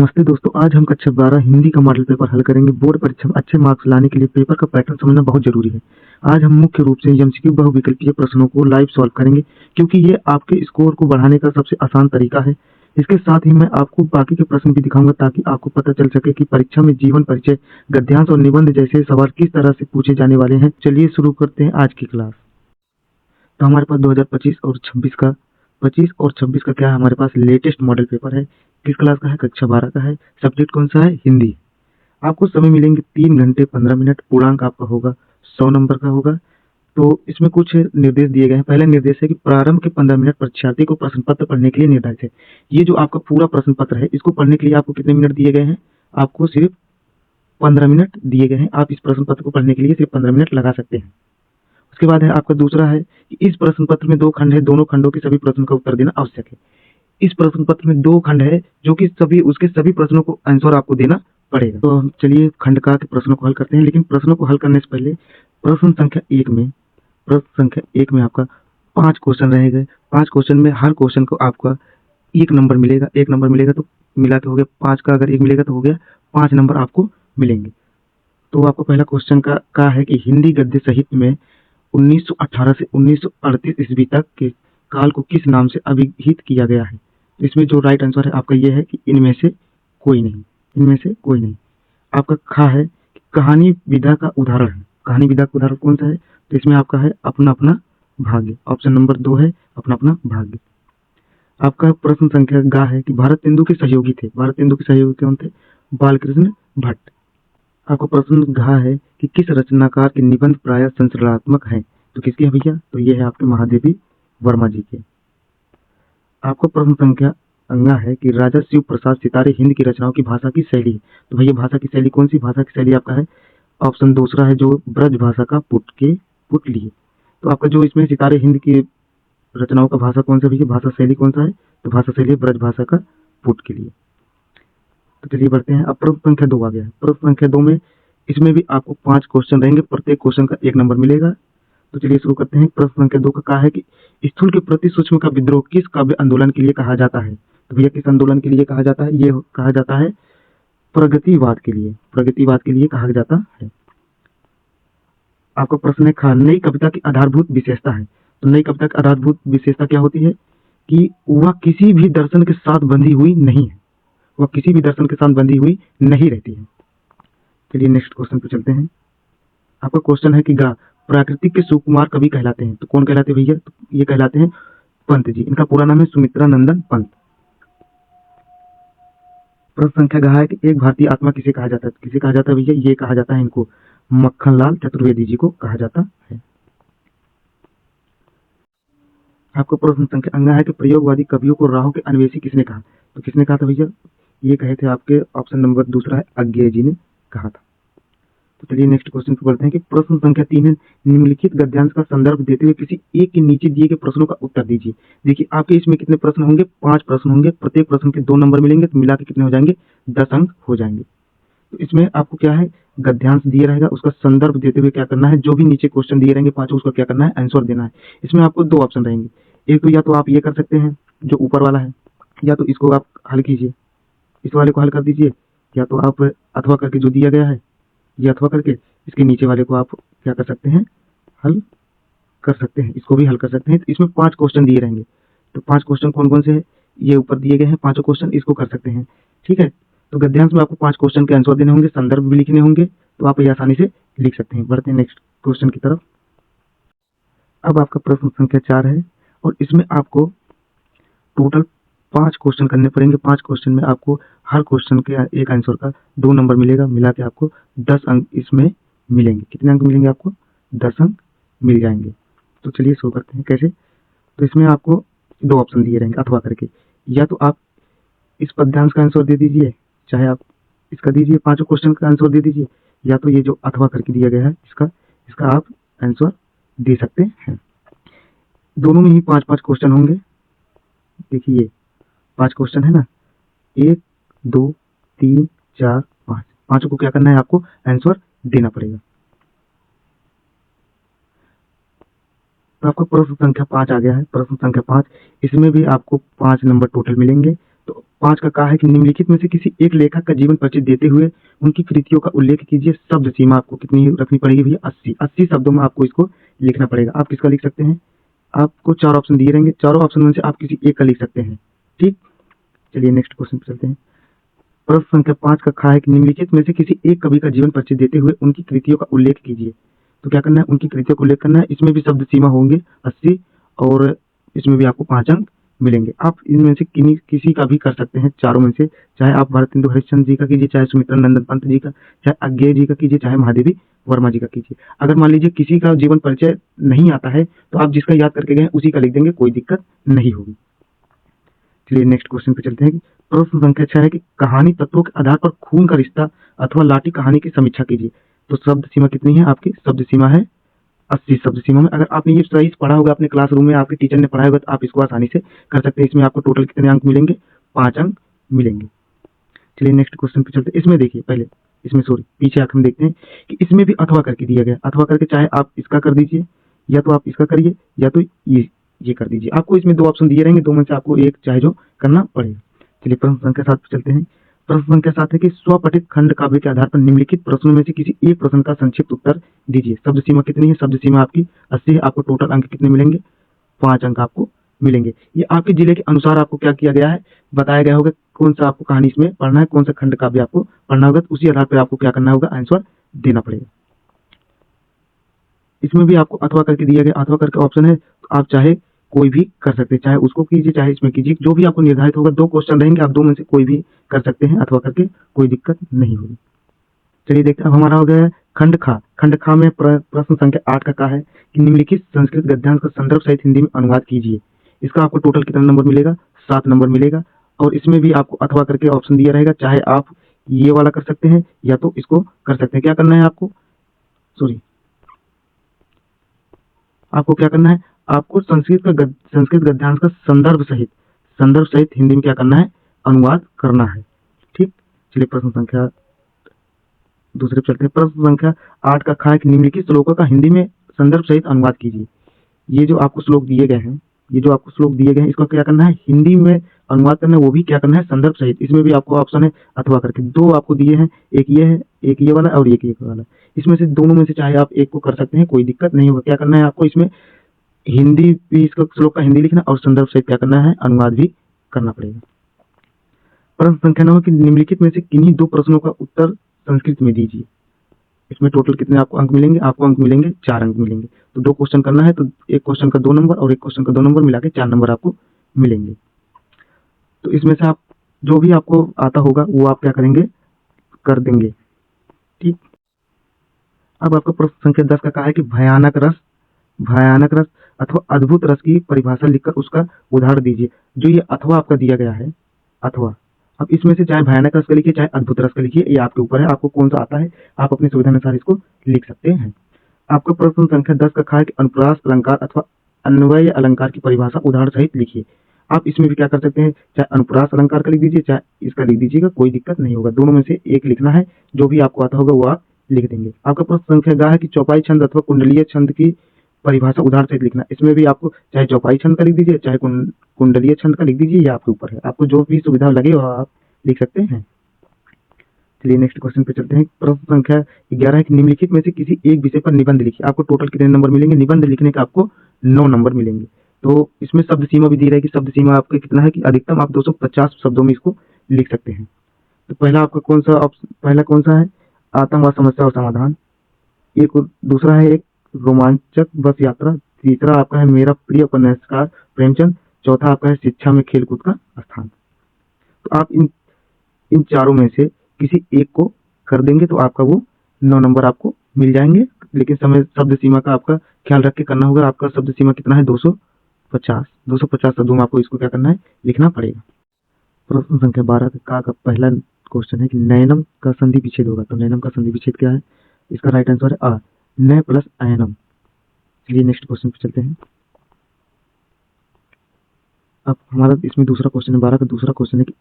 नमस्ते दोस्तों, आज हम कक्षा 12 हिंदी का मॉडल पेपर हल करेंगे। बोर्ड परीक्षा में अच्छे मार्क्स लाने के लिए पेपर का पैटर्न समझना बहुत जरूरी है। आज हम मुख्य रूप से एमसीक्यू बहुविकल्पीय प्रश्नों को लाइव सॉल्व करेंगे, क्योंकि ये आपके स्कोर को बढ़ाने का सबसे आसान तरीका है। इसके साथ ही मैं आपको बाकी के प्रश्न भी दिखाऊंगा, ताकि आपको पता चल सके कि परीक्षा में जीवन परिचय, गद्यांश और निबंध जैसे सवाल किस तरह से पूछे जाने वाले हैं। चलिए शुरू करते हैं आज की क्लास। तो हमारे पास 2025 और 26 का क्या है, हमारे पास लेटेस्ट मॉडल पेपर है। किस क्लास का है? कक्षा 12 का है। सब्जेक्ट कौन सा है? हिंदी। आपको समय मिलेंगे 3 घंटे 15 मिनट। पूर्णांक आपका होगा 100 नंबर का होगा। तो इसमें कुछ निर्देश दिए गए हैं। पहला निर्देश है कि प्रारंभ के 15 मिनट परीक्षार्थी को प्रश्न पत्र पढ़ने के लिए निर्धारित है। ये जो आपका पूरा प्रश्न पत्र है, इसको पढ़ने के लिए आपको कितने मिनट दिए गए हैं? आपको सिर्फ 15 मिनट दिए गए हैं। आप इस प्रश्न पत्र को पढ़ने के लिए सिर्फ 15 मिनट लगा सकते हैं। उसके बाद है आपका दूसरा है कि इस प्रश्न पत्र में 2 खंड है, दोनों खंडों के सभी प्रश्नों का उत्तर देना आवश्यक है। इस प्रश्न पत्र में 2 खंड है, जो कि उसके सभी प्रश्नों को आंसर आपको देना पड़ेगा। तो हम चलिए खंड का के प्रश्नों को हल करते हैं। लेकिन प्रश्नों को हल करने से पहले प्रश्न संख्या 1 में आपका 5 क्वेश्चन रहेंगे। 5 क्वेश्चन में हर क्वेश्चन को आपका 1 नंबर मिलेगा। 1 नंबर मिलेगा तो मिला के हो गया 5 का, अगर 1 मिलेगा तो हो गया 5 नंबर आपको मिलेंगे। तो आपको पहला क्वेश्चन का है कि हिंदी गद्य साहित्य में 1918 से 1938 ईस्वी तक के काल को किस नाम से अभिहित किया गया है? तो इसमें जो राइट आंसर है आपका ये है कि इनमें से कोई नहीं। आपका खा है कि कहानी विधा का उदाहरण है। कहानी विधा का उदाहरण कौन सा है? तो इसमें आपका है अपना अपना भाग्य। ऑप्शन नंबर 2 है अपना अपना भाग्य। आपका प्रश्न संख्या गा है कि भारतेंदु के सहयोगी कौन थे? बालकृष्ण भट्ट। आपको प्रश्न घा है कि किस रचनाकार के निबंध प्रायः संरचनात्मक है? तो किसके है भैया? तो ये है आपके महादेवी वर्मा जी के। आपको प्रश्न संख्या अंगा है कि राजा शिव प्रसाद सितारे हिंद की रचनाओं की भाषा की शैली है। तो भैया भाषा की शैली कौन सी भाषा की शैली आपका है? ऑप्शन दूसरा है जो ब्रज भाषा का पुट लिए। तो आपका जो इसमें सितारे हिंद की रचनाओं का भाषा कौन सा भैया? भाषा शैली कौन सा है? तो भाषा शैली ब्रज भाषा का पुट के लिए। तो चलिए बढ़ते हैं। अब प्रश्न संख्या 2 आ गया है। प्रश्न संख्या 2 में इसमें भी आपको 5 क्वेश्चन रहेंगे, प्रत्येक क्वेश्चन का 1 नंबर मिलेगा। तो चलिए शुरू करते हैं। प्रश्न संख्या 2 का कहा है कि स्थूल के प्रति सूक्ष्म का विद्रोह किस काव्य आंदोलन के लिए कहा जाता है? तो भैया किस आंदोलन के लिए कहा जाता है? ये कहा जाता है प्रगतिवाद के लिए कहा जाता है। आपका प्रश्न है खा नई कविता की आधारभूत विशेषता है। तो नई कविता की आधारभूत विशेषता क्या होती है? कि वह किसी भी दर्शन के साथ बंधी हुई नहीं रहती है। चलिए नेक्स्ट क्वेश्चन पे चलते हैं। आपका क्वेश्चन है कि गा प्राकृतिक के सुकुमार कवि कहलाते हैं। तो कौन कहलाते हैं भैया? तो ये कहलाते हैं पंत जी। इनका पूरा नाम है सुमित्रा नंदन पंत। प्रश्न संख्या गा है कि एक भारतीय आत्मा किसे कहा जाता है? किसे कहा जाता है भैया? ये कहा जाता है इनको मक्खनलाल चतुर्वेदी जी को कहा जाता है। आपको प्रश्न संख्या अंगा है कि प्रयोगवादी कवियों को राहु के अन्वेषी किसने कहा? तो किसने कहा था भैया? ये कहे थे आपके ऑप्शन नंबर दूसरा है अज्ञेय जी ने कहा था। तो चलिए नेक्स्ट क्वेश्चन पे बढ़ते हैं कि प्रश्न संख्या 3 है निम्नलिखित गद्यांश का संदर्भ देते हुए किसी एक के नीचे दिए गए प्रश्नों का उत्तर दीजिए। देखिए आपके इसमें कितने प्रश्न होंगे? 5 प्रश्न होंगे। प्रत्येक प्रश्न के 2 नंबर मिलेंगे, तो मिला के कितने हो जाएंगे? 10 अंक हो जाएंगे। तो इसमें आपको क्या है, गद्यांश दिया रहेगा, उसका संदर्भ देते हुए क्या करना है, जो भी नीचे क्वेश्चन दिए रहेंगे 5, उसका क्या करना है, आंसर देना है। इसमें आपको 2 ऑप्शन रहेंगे। एक तो या तो आप ये कर सकते हैं जो ऊपर वाला है, या तो इसको आप हल कीजिए, इस वाले को हल कर दीजिए, या तो आप अथवा करके जो दिया गया है ये अथवा करके इसके नीचे वाले को आप क्या कर सकते हैं, हल कर सकते हैं। इसको भी हल कर सकते हैं। तो इसमें 5 क्वेश्चन दिए रहेंगे। तो 5 क्वेश्चन कौन कौन से हैं? ये ऊपर दिए गए हैं 5 क्वेश्चन, इसको कर सकते हैं। ठीक है। तो गद्यांश में आपको 5 क्वेश्चन के आंसर देने होंगे, संदर्भ भी लिखने होंगे, तो आप ये आसानी से लिख सकते हैं। बढ़ते हैं नेक्स्ट क्वेश्चन की तरफ। अब आपका प्रश्न संख्या 4 है और इसमें आपको टोटल 5 क्वेश्चन करने पड़ेंगे। 5 क्वेश्चन में आपको हर क्वेश्चन के एक आंसर का 2 नंबर मिलेगा। मिला के आपको 10 अंक इसमें मिलेंगे। कितने अंक मिलेंगे आपको? 10 अंक मिल जाएंगे। तो चलिए शुरू करते हैं। कैसे? तो इसमें आपको 2 ऑप्शन दिए रहेंगे अथवा करके, या तो आप इस पद्यांश का आंसर दे दीजिए, चाहे आप इसका दीजिए, 5 क्वेश्चन का आंसर दे दीजिए, या तो ये जो अथवा करके दिया गया है इसका आप आंसर दे सकते हैं। दोनों में ही 5-5 क्वेश्चन होंगे। देखिए ये 5 क्वेश्चन है ना, 1 2 3 4 5, पांचों को क्या करना है, आपको आंसर देना पड़ेगा। तो आपका प्रश्न संख्या 5 आ गया है। प्रश्न संख्या 5, इसमें भी आपको 5 नंबर टोटल मिलेंगे। तो 5 का कहा है कि निम्नलिखित में से किसी एक लेखक का जीवन परिचय देते हुए उनकी कृतियों का उल्लेख कीजिए। शब्द सीमा आपको कितनी रखनी पड़ेगी भैया? 80 शब्दों में आपको इसको लिखना पड़ेगा। आप किसका लिख सकते हैं? आपको 4 ऑप्शन दिए रहेंगे, चारों ऑप्शन में से आप किसी एक का लिख सकते हैं। ठीक, चलिए नेक्स्ट क्वेश्चन पे चलते हैं। प्रश्न संख्या 5 का कहा है कि निम्नलिखित में से किसी एक कवि का जीवन परिचय देते हुए उनकी कृतियों का उल्लेख कीजिए। तो क्या करना है? उनकी कृतियों का उल्लेख करना है। इसमें भी शब्द सीमा होंगे 80 और इसमें भी आपको 5 अंक मिलेंगे। आप इनमें से किसी का भी कर सकते हैं, चारों में से। चाहे आप भारतेंदु हरिश्चंद्र जी का कीजिए, चाहे सुमित्रा नंदन पंत जी का, चाहे अज्ञेय जी का कीजिए, चाहे महादेवी वर्मा जी का कीजिए। अगर मान लीजिए किसी का जीवन परिचय नहीं आता है तो आप जिसका याद करके गए उसी का लिख देंगे, कोई दिक्कत नहीं होगी। चलिए नेक्स्ट क्वेश्चन पे चलते हैं। प्रश्न संख्या 6 है कि कहानी तत्वों के आधार पर खून का रिश्ता अथवा लाठी कहानी की समीक्षा कीजिए। तो शब्द सीमा कितनी है आपकी? शब्द सीमा है 80 शब्द सीमा में। अगर आपने ये सही पढ़ा होगा अपने क्लासरूम में, आपके टीचर ने पढ़ाया होगा, तो आप इसको आसानी से कर सकते हैं। इसमें आपको टोटल कितने अंक मिलेंगे? 5 अंक मिलेंगे। चलिए नेक्स्ट क्वेश्चन पे चलते हैं। इसमें देखिए पहले, इसमें सॉरी पीछे आकर हम देखते हैं कि इसमें भी अथवा करके दिया गया। अथवा करके चाहे आप इसका कर दीजिए, या तो आप इसका करिए, या तो ये कर दीजिए। आपको इसमें 2 ऑप्शन दिए रहेंगे, 2 में से आपको एक चाहे जो करना पड़ेगा। चलिए प्रश्न संख्या 7 पे चलते हैं। प्रश्न संख्या 7 है कि स्वपठित खंड काव्य के आधार पर निम्नलिखित प्रश्नों में से किसी एक प्रश्न का संक्षिप्त उत्तर दीजिए। शब्द सीमा कितनी है? शब्द सीमा आपकी 80 है। आपको टोटल अंक कितने मिलेंगे? 5 अंक आपको मिलेंगे। ये आपके जिले के अनुसार आपको क्या किया गया है, बताया गया होगा कौन सा आपको कहानी इसमें पढ़ना है, कौन सा खंड काव्य आपको पढ़ना होगा, तो उसी आधार पर आपको क्या करना होगा, आंसर देना पड़ेगा। इसमें भी आपको अथवा करके दिया गया। अथवा करके ऑप्शन है, तो आप चाहे कोई भी कर सकते हैं, चाहे उसको कीजिए चाहे इसमें कीजिए, जो भी आपको निर्धारित होगा। 2 क्वेश्चन रहेंगे, आप 2 में से कोई भी कर सकते हैं अथवा करके, कोई दिक्कत नहीं होगी। चलिए देखते हैं, अब हमारा हो गया है खंड खा। खंड खा में प्रश्न संख्या 8 का कहा है कि निम्नलिखित संस्कृत गद्यांश का संदर्भ सहित हिंदी में अनुवाद कीजिए। इसका आपको टोटल कितना नंबर मिलेगा? 7 नंबर मिलेगा। और इसमें भी आपको अथवा करके ऑप्शन दिया रहेगा, चाहे आप ये वाला कर सकते हैं या तो इसको कर सकते हैं। क्या करना है आपको? सॉरी, आपको क्या करना है? आपको संस्कृत गद्यांश का संदर्भ सहित हिंदी में क्या करना है? अनुवाद करना है। ठीक, चलिए प्रश्न संख्या दूसरे पे चलते हैं। प्रश्न संख्या 8 का कहा है कि निम्नलिखित श्लोकों का हिंदी में संदर्भ सहित अनुवाद कीजिए। ये जो आपको श्लोक दिए गए हैं, इसको क्या करना है? हिंदी में अनुवाद करना है, वो भी क्या करना है? संदर्भ सहित। इसमें भी आपको ऑप्शन है अथवा करके। 2 आपको दिए हैं, एक ये है, एक ये वाला और एक ये वाला। इसमें से दोनों में से चाहे आप एक को कर सकते हैं, कोई दिक्कत नहीं होगा। क्या करना है आपको? इसमें हिंदी भी, इसका श्लोक का हिंदी लिखना और संदर्भ सहित क्या करना है? अनुवाद भी करना पड़ेगा। प्रश्न संख्या 9 कि निम्नलिखित में से किन्हीं 2 प्रश्नों का उत्तर संस्कृत में दीजिए। इसमें टोटल कितने आपको अंक मिलेंगे? आपको अंक मिलेंगे 4 अंक मिलेंगे। तो 2 क्वेश्चन करना है, तो एक क्वेश्चन का 2 नंबर और एक क्वेश्चन का 2 नंबर मिला के 4 नंबर आपको मिलेंगे। तो इसमें से आप जो भी आपको आता होगा वो आप क्या करेंगे? कर देंगे। ठीक, अब आपका प्रश्न संख्या 10 का कहा है कि भयानक रस अथवा अद्भुत रस की परिभाषा लिखकर उसका उदाहरण दीजिए। जो ये अथवा आपका दिया गया है, अथवा, अब इसमें से चाहे भयानक रस का लिखिए चाहे अद्भुत रस का लिखिए, ये आपके ऊपर है, आपको कौन सा आता है, आप अपनी सुविधा अनुसार इसको लिख सकते हैं। आपका प्रश्न संख्या 10 का कहा है कि अनुप्रास अलंकार अथवा अन्वय अलंकार की परिभाषा उदाहरण सहित लिखिए। आप इसमें भी क्या कर सकते हैं? चाहे अनुप्रास अलंकार का लिख दीजिए, चाहे इसका लिख दीजिएगा, कोई दिक्कत नहीं होगा। दोनों में से एक लिखना है, जो भी आपको आता होगा वो आप लिख देंगे। आपका प्रश्न संख्या 11 है कि चौपाई छंद अथवा कुंडलीय छंद की परिभाषा उदाहरण सहित लिखना। इसमें भी आपको चाहे चौपाई छंद का लिख दीजिए, चाहे कुंडलीय छंद का लिख दीजिए, या आपके ऊपर है, आपको जो भी सुविधा लगे वो आप लिख सकते हैं। चलिए नेक्स्ट क्वेश्चन पे चलते हैं। प्रश्न संख्या 11 है कि निम्नलिखित में से किसी एक विषय पर निबंध लिखिए। आपको टोटल कितने नंबर मिलेंगे? निबंध लिखने का आपको 9 नंबर मिलेंगे। तो इसमें शब्द सीमा भी दी रहेगी। शब्द सीमा आपका कितना है कि अधिकतम आप 250 शब्दों में इसको लिख सकते हैं। तो पहला आपका कौन सा है? आतंकवाद समस्या और समाधान। एक दूसरा है एक रोमांचक बस यात्रा। तीसरा आपका है मेरा प्रिय उपन्यासकार प्रेमचंद। चौथा आपका है शिक्षा में खेलकूद का स्थान। तो आप इन चारों में से किसी एक को कर देंगे तो आपका वो 9 नंबर आपको मिल जाएंगे। लेकिन शब्द सीमा का आपका ख्याल रख के करना होगा। आपका शब्द सीमा कितना है? 250 शब्दों में आपको इसको क्या करना है? लिखना पड़ेगा। प्रश्न संख्या 12 का पहला क्वेश्चन है कि नयनम का संधि विच्छेद होगा। तो नयनम का संधि विच्छेद क्या है? इसका राइट आंसर है अ, नय प्लस अयनम। चलिए नेक्स्ट क्वेश्चन पे चलते हैं। अब हमारा इसमें दूसरा क्वेश्चन है, 12 का दूसरा क्वेश्चन है कि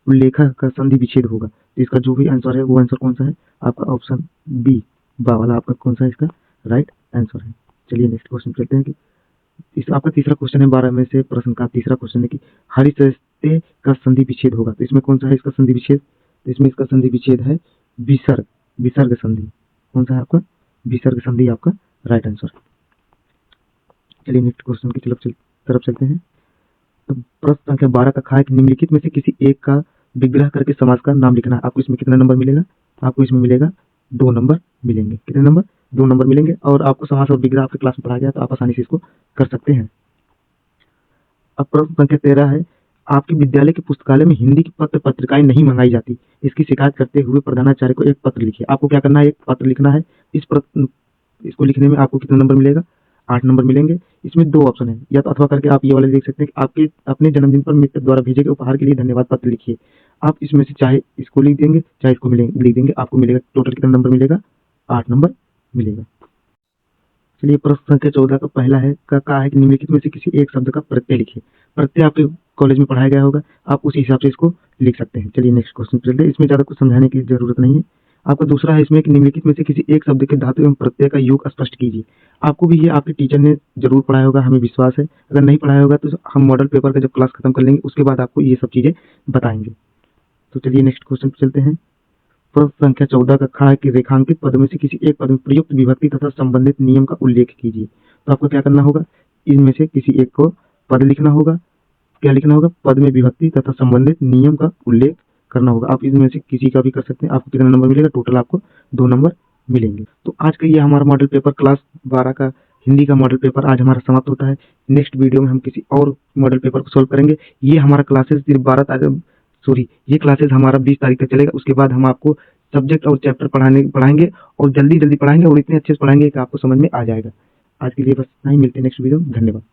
उल्लेख का संधि विच्छेद होगा। तो इसका जो भी आंसर है वो आंसर कौन सा है? आपका ऑप्शन बी बा वाला आपका कौन सा है? इसका राइट आंसर है। चलिए नेक्स्ट क्वेश्चन चलते हैं कि इस आपका तीसरा क्वेश्चन है 12 में से प्रश्न का तीसरा क्वेश्चन है कि हरिसस्ते का संधि विच्छेद होगा, तो इसमें कौन सा है इसका संधि विच्छेद? तो इसमें इसका संधि विच्छेद है विसर्ग, विसर्ग संधि। कौन सा है आपका? विसर्ग संधि आपका राइट आंसर। चलिए नेक्स्ट क्वेश्चन की तरफ चलते हैं। तो प्रश्न संख्या 12 का खा है कि निम्नलिखित में से किसी एक का विग्रह करके समास का नाम लिखना है। आपको इसमें कितना नंबर मिलेगा? आपको इसमें मिलेगा 2 नंबर मिलेंगे। कितने नंबर? 2 नंबर मिलेंगे। और आपको समास और विग्रह आपके क्लास में पढ़ाया गया, तो आप आसानी से इसको कर सकते हैं। अब प्रश्न संख्या 13 है, आपके विद्यालय के पुस्तकालय में हिंदी की पत्र पत्रिकाएं नहीं मंगाई जाती, इसकी शिकायत करते हुए प्रधानाचार्य को एक पत्र लिखिए। आपको क्या करना है? एक पत्र लिखना है। इसको लिखने में आपको कितना नंबर मिलेगा? 8 नंबर मिलेंगे। इसमें 2 ऑप्शन है, या तो अथवा करके आप ये वाले देख सकते हैं कि आपके अपने जन्मदिन पर मित्र द्वारा भेजे गए उपहार के लिए धन्यवाद पत्र लिखिए। आप इसमें से चाहे इसको लिख देंगे, चाहे इसको लिख देंगे। आपको मिलेगा टोटल कितना नंबर मिलेगा? 8 नंबर मिलेगा। चलिए प्रश्न संख्या 14 का पहला है कहा है कि निम्नलिखित में से किसी एक शब्द का प्रत्यय लिखिए। प्रत्यय आपके कॉलेज में पढ़ाया गया होगा, आप उसी हिसाब से इसको लिख सकते हैं। चलिए नेक्स्ट क्वेश्चन चलते हैं। इसमें ज़्यादा कुछ समझाने की जरूरत नहीं है। आपका दूसरा है इसमें कि निम्नलिखित में से किसी एक शब्द के धातु एवं प्रत्यय का योग स्पष्ट कीजिए। आपको भी ये आपके टीचर ने जरूर पढ़ाया होगा, हमें विश्वास है। अगर नहीं पढ़ाया होगा तो हम मॉडल पेपर का जब क्लास खत्म कर लेंगे उसके बाद आपको ये सब चीज़ें बताएंगे। तो चलिए नेक्स्ट क्वेश्चन पर चलते हैं। प्रश्न संख्या 14 का खा है कि रेखांकित पद में से किसी एक पद में प्रयुक्त विभक्ति तथा संबंधित नियम का उल्लेख कीजिए। तो आपको क्या करना होगा? इनमें से किसी एक को पद लिखना होगा। क्या लिखना होगा? पद में विभक्ति तथा संबंधित नियम का उल्लेख करना होगा। आप इनमें से किसी का भी कर सकते हैं। आपको कितना नंबर मिलेगा? टोटल आपको 2 नंबर मिलेंगे। तो आज का ये हमारा मॉडल पेपर क्लास 12 का हिंदी का मॉडल पेपर आज हमारा समाप्त होता है। नेक्स्ट वीडियो में हम किसी और मॉडल पेपर को सोल्व करेंगे। ये हमारा क्लासेस सिर्फ 12 तारीख ये क्लासेस हमारा 20 तारीख तक चलेगा। उसके बाद हम आपको सब्जेक्ट और चैप्टर पढ़ाएंगे और जल्दी पढ़ाएंगे और इतने अच्छे से पढ़ाएंगे कि आपको समझ में आ जाएगा। आज के लिए बस इतना ही, मिलते हैं नेक्स्ट वीडियो में। धन्यवाद।